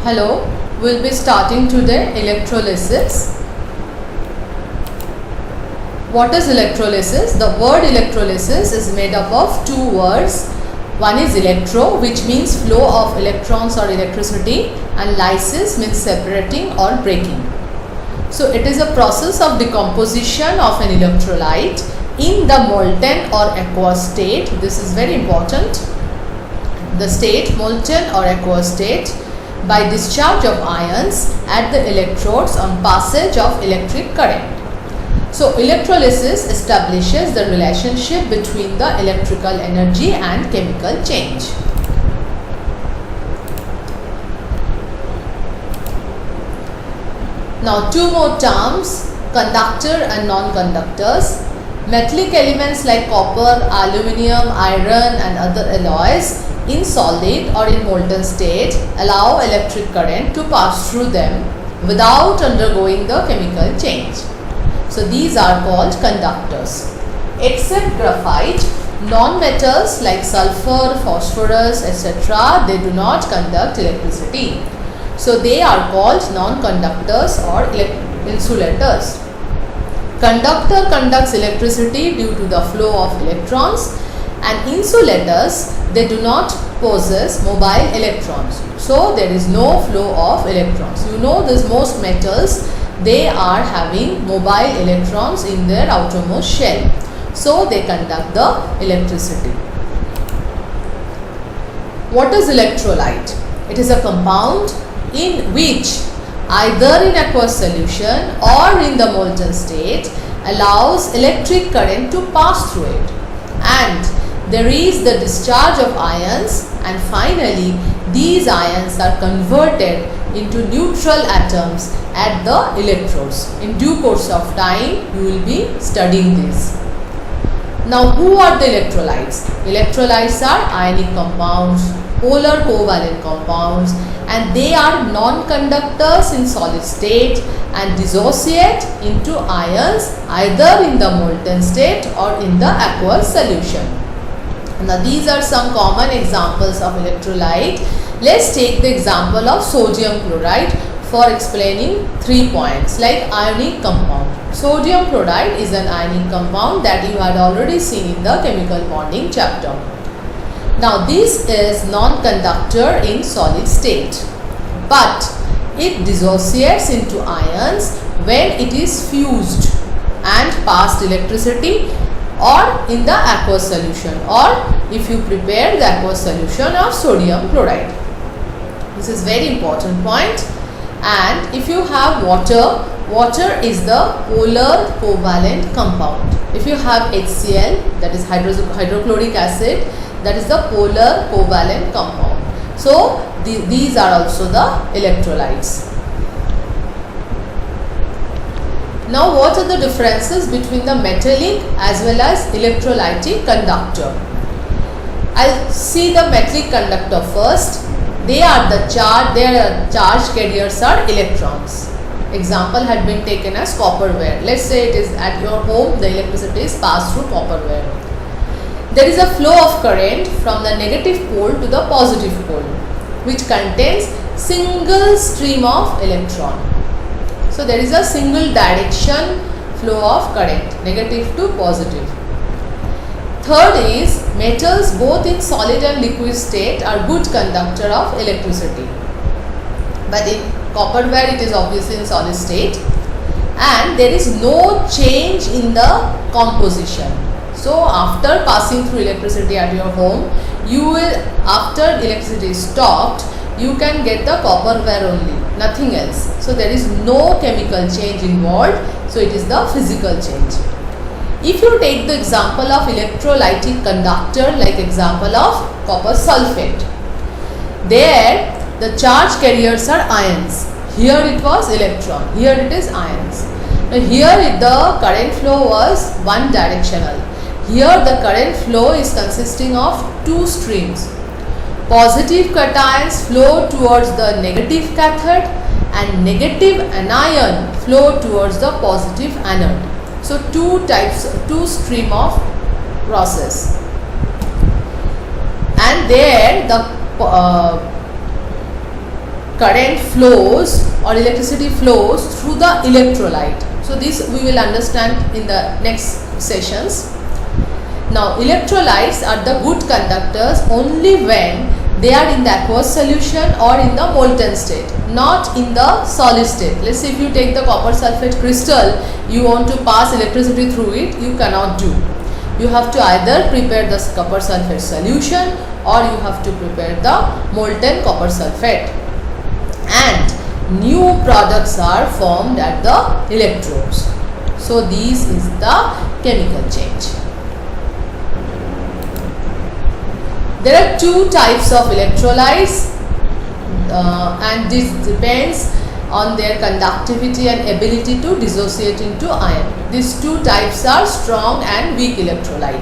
Hello, we'll be starting today electrolysis. What is electrolysis? The word electrolysis is made up of two words. One is electro, which means flow of electrons or electricity, and lysis means separating or breaking. So it is a process of decomposition of an electrolyte in the molten or aqueous state. This is very important. The state molten or aqueous state by discharge of ions at the electrodes on passage of electric current. So electrolysis establishes the relationship between the electrical energy and chemical change. Now two more terms, conductor and non-conductors. Metallic elements like copper, aluminium, iron and other alloys in solid or in molten state allow electric current to pass through them without undergoing the chemical change. So these are called conductors. Except graphite, non-metals like sulfur, phosphorus, etc., they do not conduct electricity. So they are called non-conductors or insulators. Conductor conducts electricity due to the flow of electrons, and insulators, they do not possess mobile electrons. So there is no flow of electrons. You know this, most metals, they are having mobile electrons in their outermost shell. So they conduct the electricity. What is electrolyte? It is a compound in which either in aqueous solution or in the molten state allows electric current to pass through it, and there is the discharge of ions, and finally these ions are converted into neutral atoms at the electrodes. In due course of time you will be studying this. Now who are the electrolytes? Electrolytes are ionic compounds, polar covalent compounds, and they are non-conductors in solid state and dissociate into ions either in the molten state or in the aqueous solution. Now these are some common examples of electrolyte. Let's take the example of sodium chloride for explaining 3 points, like ionic compound. Sodium chloride is an ionic compound that you had already seen in the chemical bonding chapter. Now this is non-conductor in solid state, but it dissociates into ions when it is fused and passed electricity, or in the aqueous solution, or if you prepare the aqueous solution of sodium chloride. This is very important point. And if you have water, water is the polar covalent compound. If you have HCl, that is hydrochloric acid, that is the polar covalent compound. So these are also the electrolytes. Now what are the differences between the metallic as well as electrolytic conductor? I'll see the metallic conductor first. Their charge carriers are electrons. Example had been taken as copperware. Let's say it is at your home, the electricity is passed through copperware. There is a flow of current from the negative pole to the positive pole, which contains single stream of electron. So there is a single direction flow of current, negative to positive. Third is, metals both in solid and liquid state are good conductor of electricity. But in copperware it is obviously in solid state, and there is no change in the composition. So after passing through electricity at your home, you will, after electricity is stopped, you can get the copperware only, nothing else. So there is no chemical change involved, so it is the physical change. If you take the example of electrolytic conductor, like example of copper sulfate, there the charge carriers are ions. Here it was electron, here it is ions. Now here the current flow was one directional. Here the current flow is consisting of two streams. Positive cations flow towards the negative cathode, and negative anion flow towards the positive anode. So two stream of process. And there the current flows or electricity flows through the electrolyte. So this we will understand in the next sessions. Now electrolytes are the good conductors only when they are in the aqueous solution or in the molten state, not in the solid state. Let's say if you take the copper sulfate crystal, you want to pass electricity through it, you cannot do. You have to either prepare the copper sulfate solution or you have to prepare the molten copper sulfate. And new products are formed at the electrodes. So this is the chemical change. There are two types of electrolytes and this depends on their conductivity and ability to dissociate into ion. These two types are strong and weak electrolyte.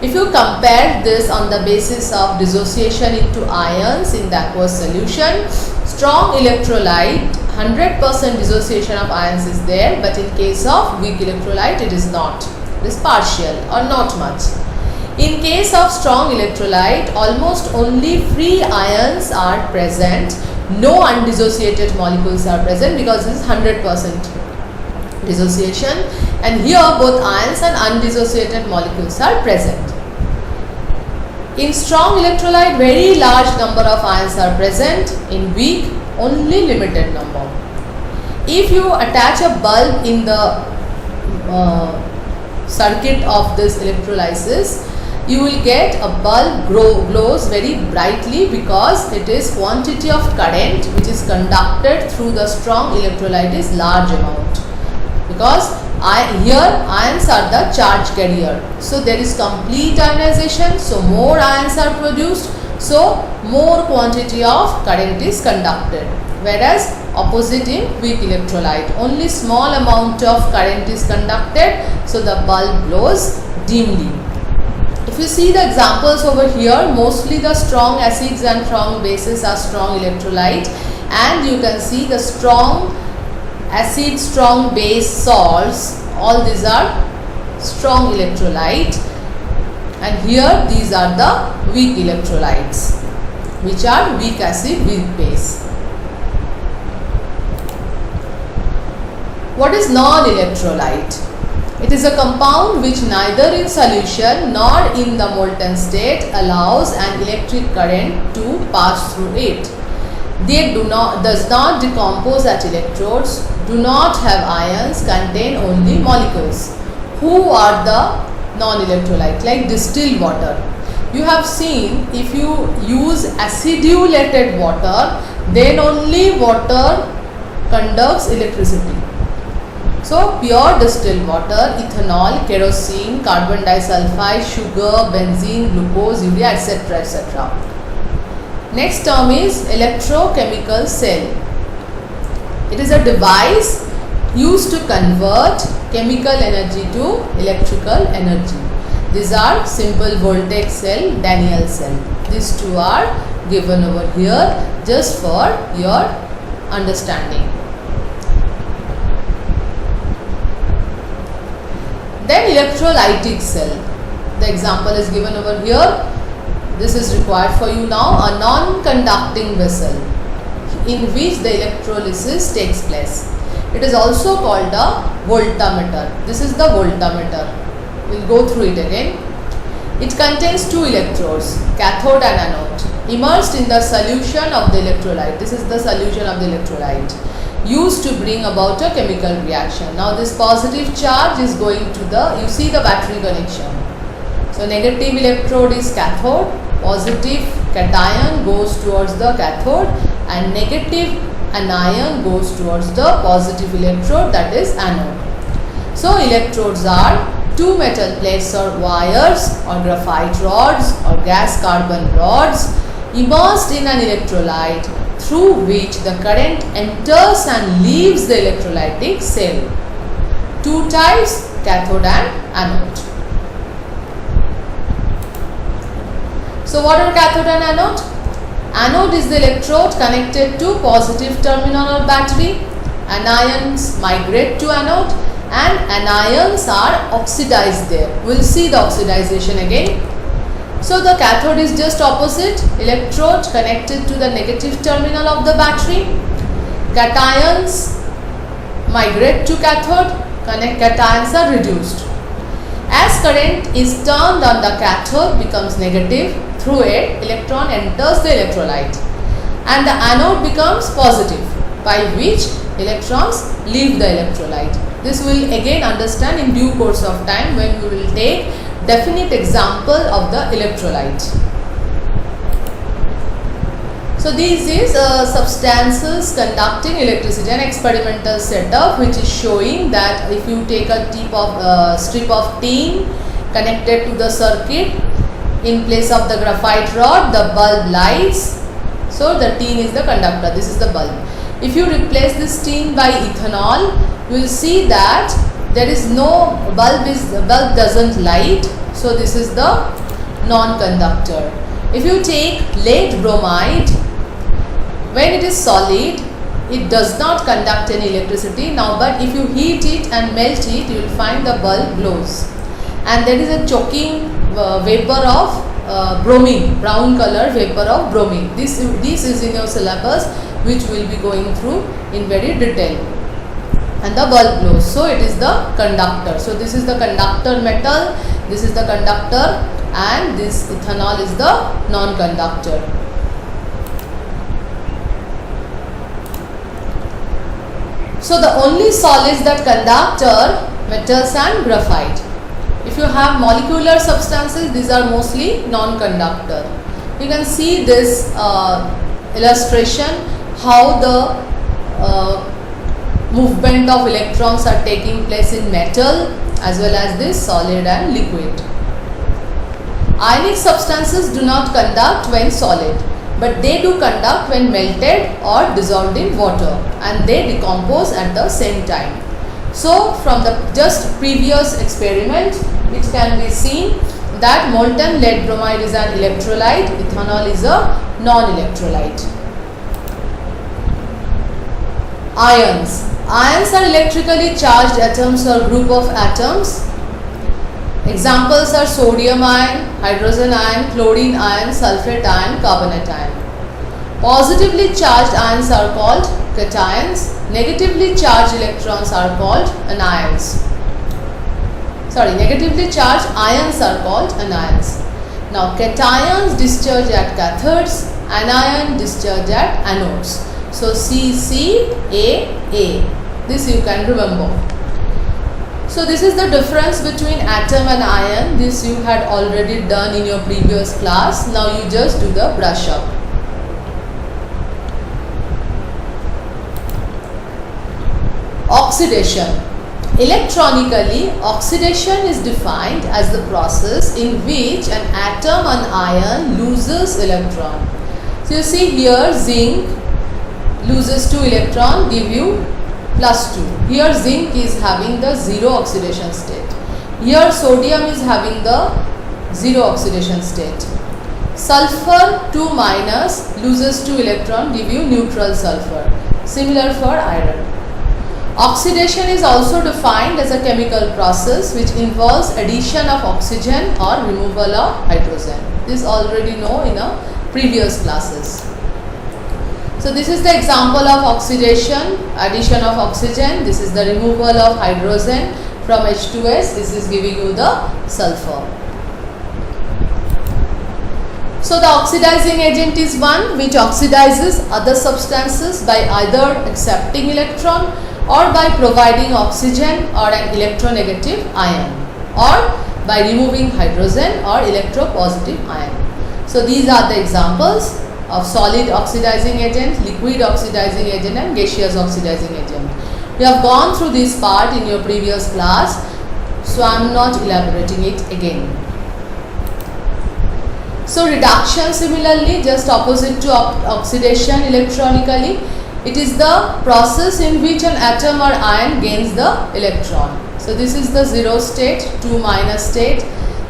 If you compare this on the basis of dissociation into ions in the aqueous solution, strong electrolyte 100% dissociation of ions is there, but in case of weak electrolyte it is not. It is partial or not much. In case of strong electrolyte, almost only free ions are present. No undissociated molecules are present because this is 100% dissociation, and here both ions and undissociated molecules are present. In strong electrolyte, very large number of ions are present. In weak, only limited number. If you attach a bulb in the circuit of this electrolysis, you will get a bulb glows very brightly because it is quantity of current which is conducted through the strong electrolyte is large amount, because here ions are the charge carrier. So there is complete ionization, so more ions are produced, so more quantity of current is conducted. Whereas opposite in weak electrolyte, only small amount of current is conducted, so the bulb glows dimly. If you see the examples over here, mostly the strong acids and strong bases are strong electrolyte, and you can see the strong acid, strong base salts, all these are strong electrolyte, and here these are the weak electrolytes which are weak acid, weak base. What is non-electrolyte? It is a compound which neither in solution nor in the molten state allows an electric current to pass through it. They does not decompose at electrodes, do not have ions, contain only molecules. Who are the non-electrolyte? Like distilled water. You have seen if you use acidulated water, then only water conducts electricity. So pure distilled water, ethanol, kerosene, carbon disulfide, sugar, benzene, glucose, urea, etc. etc. Next term is electrochemical cell. It is a device used to convert chemical energy to electrical energy. These are simple voltaic cell, Daniell cell. These two are given over here just for your understanding. Then electrolytic cell. The example is given over here. This is required for you now. A non-conducting vessel in which the electrolysis takes place. It is also called a voltameter. This is the voltameter. We will go through it again. It contains two electrodes, cathode and anode, immersed in the solution of the electrolyte. This is the solution of the electrolyte, used to bring about a chemical reaction. Now this positive charge is going to the, you see the battery connection. So negative electrode is cathode, positive cation goes towards the cathode, and negative anion goes towards the positive electrode, that is anode. So electrodes are two metal plates or wires or graphite rods or gas carbon rods immersed in an electrolyte through which the current enters and leaves the electrolytic cell. Two types, cathode and anode. So what are cathode and anode? Anode is the electrode connected to positive terminal or battery. Anions migrate to anode and anions are oxidized there. We will see the oxidization again. So the cathode is just opposite, electrode connected to the negative terminal of the battery. Cations migrate to cathode, cations are reduced. As current is turned on the cathode becomes negative, through it electron enters the electrolyte and the anode becomes positive, by which electrons leave the electrolyte. This we will again understand in due course of time when we will take definite example of the electrolyte. So this is substances conducting electricity, an experimental setup which is showing that if you take a strip of tin connected to the circuit, in place of the graphite rod the bulb lights. So the tin is the conductor, this is the bulb. If you replace this tin by ethanol, you will see that there is no bulb doesn't light, so this is the non-conductor. If you take lead bromide, when it is solid, it does not conduct any electricity now, but if you heat it and melt it, you will find the bulb glows. And there is a choking vapor of bromine, brown color vapor of bromine. This is in your syllabus, which we will be going through in very detail. And the bulb glows, so it is the conductor. So this is the conductor metal, this is the conductor, and this ethanol is the non-conductor. So the only solids that conduct are metals and graphite. If you have molecular substances, these are mostly non-conductor. You can see this illustration how the movement of electrons are taking place in metal as well as this solid and liquid. Ionic substances do not conduct when solid, but they do conduct when melted or dissolved in water, and they decompose at the same time. So from the just previous experiment, it can be seen that molten lead bromide is an electrolyte, ethanol is a non-electrolyte. Ions. Ions are electrically charged atoms or group of atoms. Examples are sodium ion, hydrogen ion, chlorine ion, sulfate ion, carbonate ion. Positively charged ions are called cations. Negatively charged electrons are called anions. Negatively charged ions are called anions. Now cations discharge at cathodes, anion discharge at anodes. So CCAA, this you can remember. So this is the difference between atom and ion. This you had already done in your previous class. Now you just do the brush up. Oxidation. Electronically, oxidation is defined as the process in which an atom or ion loses electron. So you see here zinc loses 2 electron, give you +2. Here zinc is having the 0 oxidation state. Here sodium is having the 0 oxidation state. Sulfur 2- loses 2 electron, give you neutral sulfur. Similar for iron. Oxidation is also defined as a chemical process which involves addition of oxygen or removal of hydrogen. This already know in our previous classes. So this is the example of oxidation, addition of oxygen. This is the removal of hydrogen from H2S. This is giving you the sulfur. So the oxidizing agent is one which oxidizes other substances by either accepting electron or by providing oxygen or an electronegative ion, or by removing hydrogen or electropositive ion. So these are the examples of solid oxidizing agent, liquid oxidizing agent and gaseous oxidizing agent. We have gone through this part in your previous class, so I am not elaborating it again. So reduction similarly, just opposite to oxidation electronically. It is the process in which an atom or ion gains the electron. So this is the 0 state, 2- state.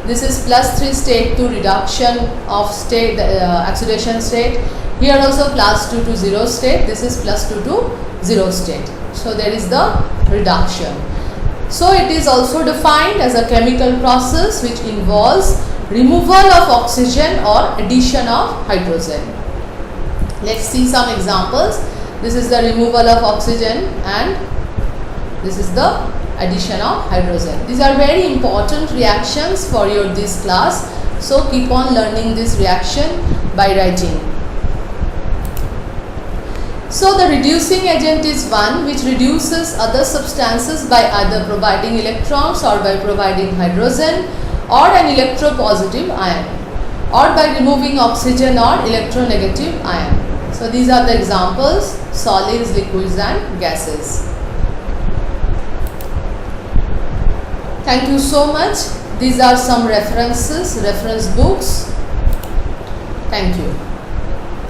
This is +3 state to reduction of state, oxidation state. Here also +2 to 0 state. This is +2 to 0 state. So there is the reduction. So it is also defined as a chemical process which involves removal of oxygen or addition of hydrogen. Let's see some examples. This is the removal of oxygen and this is the addition of hydrogen. These are very important reactions for your this class. So keep on learning this reaction by writing. So the reducing agent is one which reduces other substances by either providing electrons or by providing hydrogen or an electropositive ion or by removing oxygen or electronegative ion. So these are the examples: solids, liquids and gases. Thank you so much. These are some references, reference books. Thank you.